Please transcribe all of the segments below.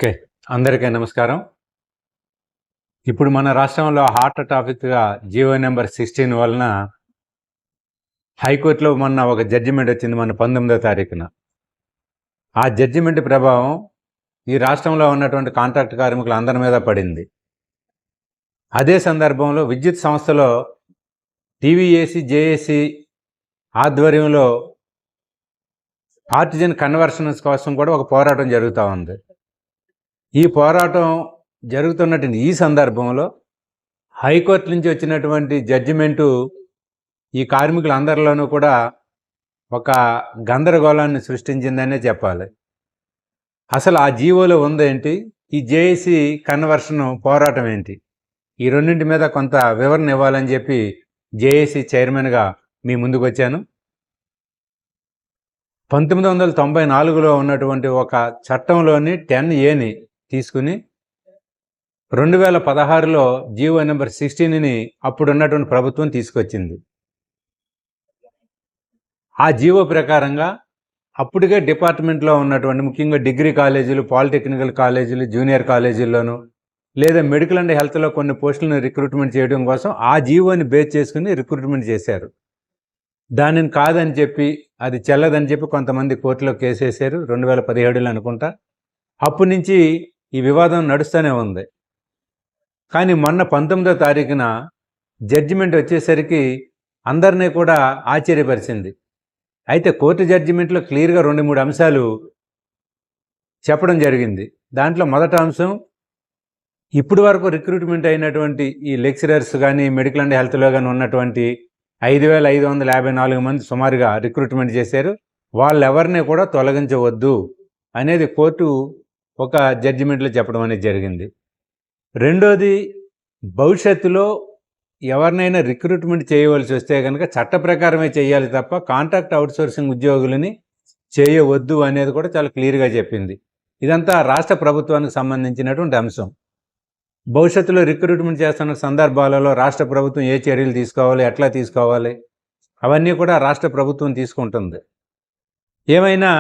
Okay. అందరికీ నమస్కారం. ఇప్పుడు మన రాష్ట్రంలో హాట్ టాపిక్‌గా జీవో నంబర్ 16 వలన హైకోర్టులో మొన్న ఒక జడ్జిమెంట్ వచ్చింది మన 19వ తారీఖున. ఆ జడ్జిమెంట్ ప్రభావం ఈ రాష్ట్రంలో ఉన్నటువంటి కాంట్రాక్ట్ కార్మికులందరి మీద పడింది. అదే సందర్భంలో విద్యుత్ సంస్థలో టీవీఏసీ, జేఏసీ ఆధ్వర్యంలో ఆర్టిజన్ కన్వర్షన్స్ కోసం కూడా ఒక పోరాటం జరుగుతూ ఉంది. ఈ పోరాటం జరుగుతున్నటువంటి ఈ సందర్భంలో హైకోర్టు నుంచి వచ్చినటువంటి జడ్జిమెంటు ఈ కార్మికులందరిలోనూ కూడా ఒక గందరగోళాన్ని సృష్టించిందనే చెప్పాలి. అసలు ఆ జీవోలో ఉందేంటి, ఈ జేఏసీ కన్వర్షన్ పోరాటం ఏంటి, ఈ రెండింటి మీద కొంత వివరణ ఇవ్వాలని చెప్పి జేఏసీ చైర్మన్గా మీ ముందుకు వచ్చాను. 1994లో ఉన్నటువంటి ఒక చట్టంలోని 10A తీసుకుని 2016లో జీవో నెంబర్ 16ని అప్పుడున్నటువంటి ప్రభుత్వం తీసుకొచ్చింది. ఆ జీవో ప్రకారంగా అప్పటికే డిపార్ట్మెంట్లో ఉన్నటువంటి ముఖ్యంగా డిగ్రీ కాలేజీలు, పాలిటెక్నికల్ కాలేజీలు, జూనియర్ కాలేజీల్లోనూ లేదా మెడికల్ అండ్ హెల్త్లో కొన్ని పోస్టులను రిక్రూట్మెంట్ చేయడం కోసం ఆ జీవోని బేస్ చేసుకుని రిక్రూట్మెంట్ చేశారు. దానిని కాదని చెప్పి, అది చెల్లదని చెప్పి కొంతమంది కోర్టులో కేసు వేశారు. 2017లో అనుకుంటా. అప్పటి నుంచి ఈ వివాదం నడుస్తూనే ఉంది. కానీ మొన్న 19వ తారీఖున జడ్జిమెంట్ వచ్చేసరికి అందరినీ కూడా ఆశ్చర్యపరిచింది. అయితే కోర్టు జడ్జిమెంట్లో క్లియర్గా 2-3 అంశాలు చెప్పడం జరిగింది. దాంట్లో మొదటి అంశం, ఇప్పటి వరకు రిక్రూట్మెంట్ అయినటువంటి ఈ లెక్చరర్స్ కానీ, మెడికల్ అండ్ హెల్త్లో కానీ ఉన్నటువంటి 5554 మంది సుమారుగా రిక్రూట్మెంట్ చేశారు. వాళ్ళెవరిని కూడా తొలగించవద్దు అనేది కోర్టు ఒక జడ్జిమెంట్లో చెప్పడం అనేది జరిగింది. రెండోది, భవిష్యత్తులో ఎవరినైనా రిక్రూట్మెంట్ చేయవలసి వస్తే కనుక చట్ట ప్రకారమే చేయాలి తప్ప కాంట్రాక్ట్ అవుట్సోర్సింగ్ ఉద్యోగులని చేయవద్దు అనేది కూడా చాలా క్లియర్గా చెప్పింది. ఇదంతా రాష్ట్ర ప్రభుత్వానికి సంబంధించినటువంటి అంశం. భవిష్యత్తులో రిక్రూట్మెంట్ చేస్తున్న సందర్భాలలో రాష్ట్ర ప్రభుత్వం ఏ చర్యలు తీసుకోవాలి, ఎట్లా తీసుకోవాలి, అవన్నీ కూడా రాష్ట్ర ప్రభుత్వం తీసుకుంటుంది. ఏమైనా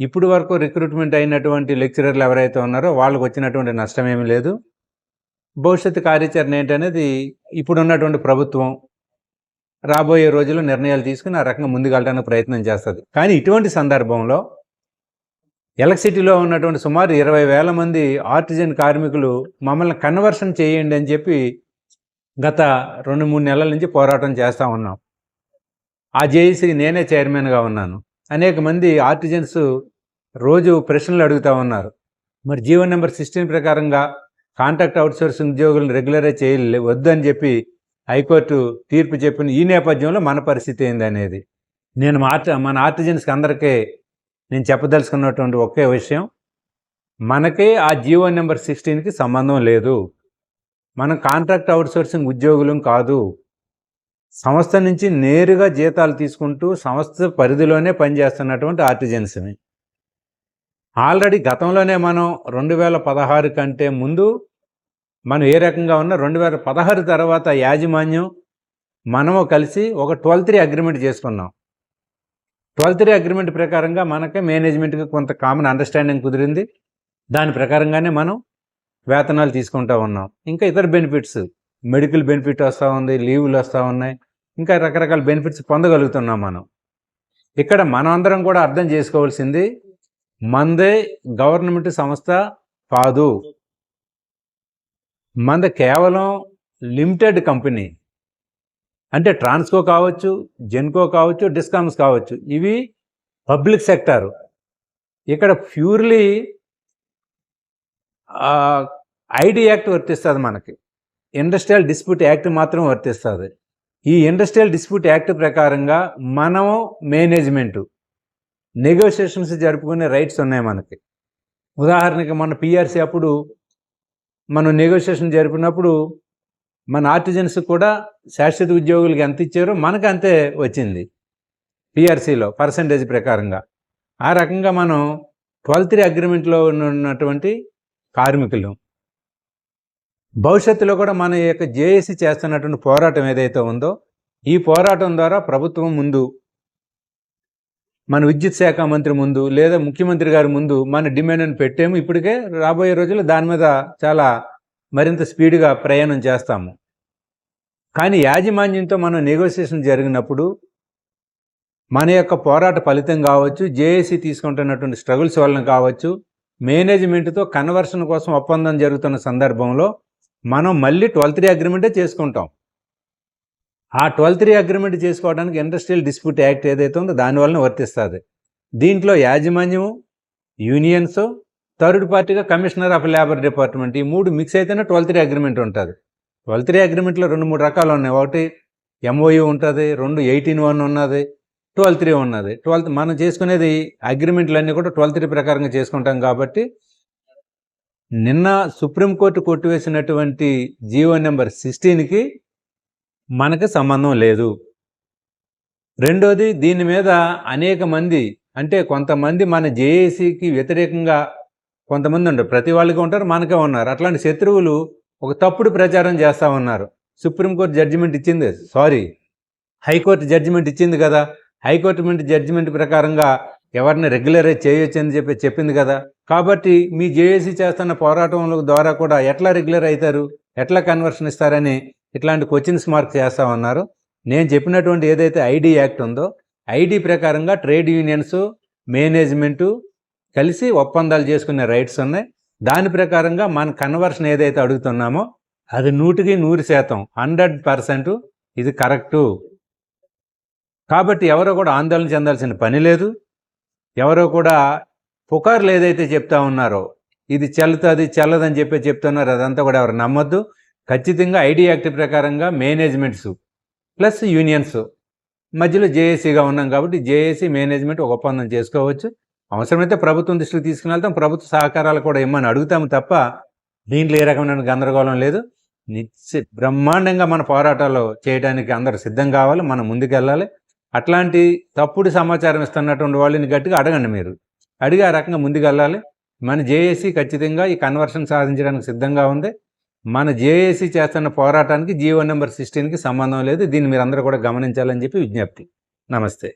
ఇప్పుడు వరకు రిక్రూట్మెంట్ అయినటువంటి లెక్చరర్లు ఎవరైతే ఉన్నారో వాళ్ళకు వచ్చినటువంటి నష్టం ఏమీ లేదు. భవిష్యత్తు కార్యాచరణ ఏంటనేది ఇప్పుడున్నటువంటి ప్రభుత్వం రాబోయే రోజుల్లో నిర్ణయాలు తీసుకుని ఆ రకంగా ముందుకెళ్ళడానికి ప్రయత్నం చేస్తుంది. కానీ ఇటువంటి సందర్భంలో ఎలక్ట్రిసిటీలో ఉన్నటువంటి సుమారు 20,000 మంది ఆర్టిజన్ కార్మికులు మమ్మల్ని కన్వర్షన్ చేయండి అని చెప్పి గత 2-3 నెలల నుంచి పోరాటం చేస్తూ ఉన్నాం. ఆ జేఏసీకి నేనే చైర్మన్గా ఉన్నాను. అనేక మంది ఆర్టిజన్స్ రోజు ప్రశ్నలు అడుగుతూ ఉన్నారు. మరి జీవో నెంబర్ 16 ప్రకారంగా కాంట్రాక్ట్ అవుట్సోర్సింగ్ ఉద్యోగులను రెగ్యులరైజ్ వద్దు అని చెప్పి హైకోర్టు తీర్పు చెప్పిన ఈ నేపథ్యంలో మన పరిస్థితి ఏందనేది నేను మన ఆర్టిజన్స్కి అందరికీ నేను చెప్పదలుచుకున్నటువంటి ఒకే విషయం, మనకే ఆ జీవో నెంబర్ 16కి సంబంధం లేదు. మనం కాంట్రాక్ట్ అవుట్సోర్సింగ్ ఉద్యోగులం కాదు. సంస్థ నుంచి నేరుగా జీతాలు తీసుకుంటూ సంస్థ పరిధిలోనే పనిచేస్తున్నటువంటి ఆర్టిజన్స్ని. ఆల్రెడీ గతంలోనే మనం 2016 కంటే ముందు మనం ఏ రకంగా ఉన్నా 2016 తర్వాత యాజమాన్యం మనము కలిసి ఒక 12(3) అగ్రిమెంట్ చేసుకున్నాం. 12(3) అగ్రిమెంట్ ప్రకారంగా మనకే మేనేజ్మెంట్కి కొంత కామన్ అండర్స్టాండింగ్ కుదిరింది. దాని ప్రకారంగానే మనం వేతనాలు తీసుకుంటూ ఉన్నాం. ఇంకా ఇతర బెనిఫిట్స్, మెడికల్ బెనిఫిట్ వస్తూ ఉంది, లీవులు వస్తూ ఉన్నాయి, ఇంకా రకరకాల బెనిఫిట్స్ పొందగలుగుతున్నాం మనం. ఇక్కడ మనం అందరం కూడా అర్థం చేసుకోవాల్సింది, మందే గవర్నమెంట్ సంస్థ కాదు, మంద కేవలం లిమిటెడ్ కంపెనీ. అంటే ట్రాన్స్కో కావచ్చు, జెన్కో కావచ్చు, డిస్కామ్స్ కావచ్చు, ఇవి పబ్లిక్ సెక్టారు. ఇక్కడ ప్యూర్లీ ఐడి యాక్ట్ వర్తిస్తుంది, మనకి ఇండస్ట్రియల్ డిస్ప్యూట్ యాక్ట్ మాత్రం వర్తిస్తుంది. ఈ ఇండస్ట్రియల్ డిస్ప్యూట్ యాక్ట్ ప్రకారంగా మనము మేనేజ్మెంటు నెగోషియేషన్స్ జరుపుకునే రైట్స్ ఉన్నాయి మనకి. ఉదాహరణకి మన పిఆర్సీ అప్పుడు మనం నెగోషియేషన్ జరిపినప్పుడు మన ఆర్టిజన్స్ కూడా శాశ్వత ఉద్యోగులకి ఎంత ఇచ్చారో మనకు అంతే వచ్చింది పిఆర్సీలో పర్సంటేజ్ ప్రకారంగా. ఆ రకంగా మనం 12(3) అగ్రిమెంట్లో ఉన్నటువంటి కార్మికులు భవిష్యత్తులో కూడా మన యొక్క జేఏసీ చేస్తున్నటువంటి పోరాటం ఏదైతే ఉందో, ఈ పోరాటం ద్వారా ప్రభుత్వం ముందు మన విద్యుత్ శాఖ మంత్రి ముందు లేదా ముఖ్యమంత్రి గారి ముందు మన డిమాండ్ని పెట్టాము. ఇప్పటికే రాబోయే రోజుల్లో దాని మీద చాలా మరింత స్పీడ్గా ప్రయాణం చేస్తాము. కానీ యాజమాన్యంతో మనం నెగోసియేషన్ జరిగినప్పుడు మన యొక్క పోరాట ఫలితం కావచ్చు, జేఏసీ తీసుకుంటున్నటువంటి స్ట్రగుల్స్ వలన కావచ్చు, మేనేజ్మెంట్తో కన్వర్షన్ కోసం ఒప్పందం జరుగుతున్న సందర్భంలో మనం మళ్ళీ 12(3) అగ్రిమెంటే చేసుకుంటాం. ఆ 12(3) అగ్రిమెంట్ చేసుకోవడానికి ఇండస్ట్రియల్ డిస్ప్యూట్ యాక్ట్ ఏదైతే ఉందో దానివల్ల వర్తిస్తుంది. దీంట్లో యాజమాన్యము, యూనియన్స్, థర్డ్ పార్టీగా కమిషనర్ ఆఫ్ లేబర్ డిపార్ట్మెంట్ ఈ 3 మిక్స్ అయితేనే 12(3) అగ్రిమెంట్ ఉంటుంది. 12(3) అగ్రిమెంట్లో 2-3 రకాలు ఉన్నాయి. ఒకటి ఎంఓయూ ఉంటుంది, 2 18(1) ఉన్నది, 12(3) ఉన్నది. మనం చేసుకునేది అగ్రిమెంట్లన్నీ కూడా 12(3) ప్రకారంగా చేసుకుంటాం. కాబట్టి నిన్న సుప్రీంకోర్టు కొట్టివేసినటువంటి జీవో నెంబర్ 16కి మనకు సంబంధం లేదు. రెండోది, దీని మీద అనేక మంది అంటే కొంతమంది మన జేఏసీకి వ్యతిరేకంగా కొంతమంది ఉండరు, ప్రతి వాళ్ళకి ఉంటారు, మనకే ఉన్నారు. అట్లాంటి శత్రువులు ఒక తప్పుడు ప్రచారం చేస్తూ ఉన్నారు. సుప్రీంకోర్టు జడ్జిమెంట్ ఇచ్చింది, హైకోర్టు జడ్జిమెంట్ ఇచ్చింది కదా, హైకోర్టు జడ్జిమెంట్ ప్రకారంగా ఎవరిని రెగ్యులరైజ్ చేయొచ్చు అని చెప్పింది కదా. కాబట్టి మీ జేఏసీ చేస్తున్న పోరాటం ద్వారా కూడా ఎట్లా రెగ్యులర్ అవుతారు, ఎట్లా కన్వర్షన్ ఇస్తారని ఇట్లాంటి క్వశ్చన్స్ మార్క్ చేస్తూ ఉన్నారు. నేను చెప్పినటువంటి ఏదైతే ఐడి యాక్ట్ ఉందో ఐడి ప్రకారంగా ట్రేడ్ యూనియన్స్, మేనేజ్మెంటు కలిసి ఒప్పందాలు చేసుకునే రైట్స్ ఉన్నాయి. దాని ప్రకారంగా మన కన్వర్షన్ ఏదైతే అడుగుతున్నామో అది 100% 100% ఇది కరెక్టు. కాబట్టి ఎవరో కూడా ఆందోళన చెందాల్సిన పని లేదు. ఎవరో కూడా పుకార్లు ఏదైతే చెప్తా ఉన్నారో ఇది చెల్లుతుంది చెల్లదని చెప్తున్నారు, అదంతా కూడా ఎవరు నమ్మొద్దు. ఖచ్చితంగా ఐడి యాక్ట్ ప్రకారంగా మేనేజ్మెంట్స్ ప్లస్ యూనియన్స్ మధ్యలో జేఏసీగా ఉన్నాం కాబట్టి జేఏసీ మేనేజ్మెంట్ ఒక ఒప్పందం చేసుకోవచ్చు. అవసరమైతే ప్రభుత్వం దృష్టికి తీసుకుని వెళ్తాం, ప్రభుత్వ సహకారాలు కూడా ఇమ్మని అడుగుతాము తప్ప దీంట్లో ఏ రకమైన గందరగోళం లేదు. బ్రహ్మాండంగా మన పోరాటాలు చేయడానికి అందరూ సిద్ధం కావాలి, మనం ముందుకెళ్ళాలి. అట్లాంటి తప్పుడు సమాచారం ఇస్తున్నటువంటి వాళ్ళని గట్టిగా అడగండి, మీరు అడిగి ఆ రకంగా ముందుకెళ్ళాలి. మన జేఏసీ ఖచ్చితంగా ఈ కన్వర్షన్ సాధించడానికి సిద్ధంగా ఉంది. మన జేఏసీ చేస్తున్న పోరాటానికి జీవో నెంబర్ 16కి సంబంధం లేదు. దీన్ని మీరు అందరూ కూడా గమనించాలని చెప్పి విజ్ఞప్తి. నమస్తే.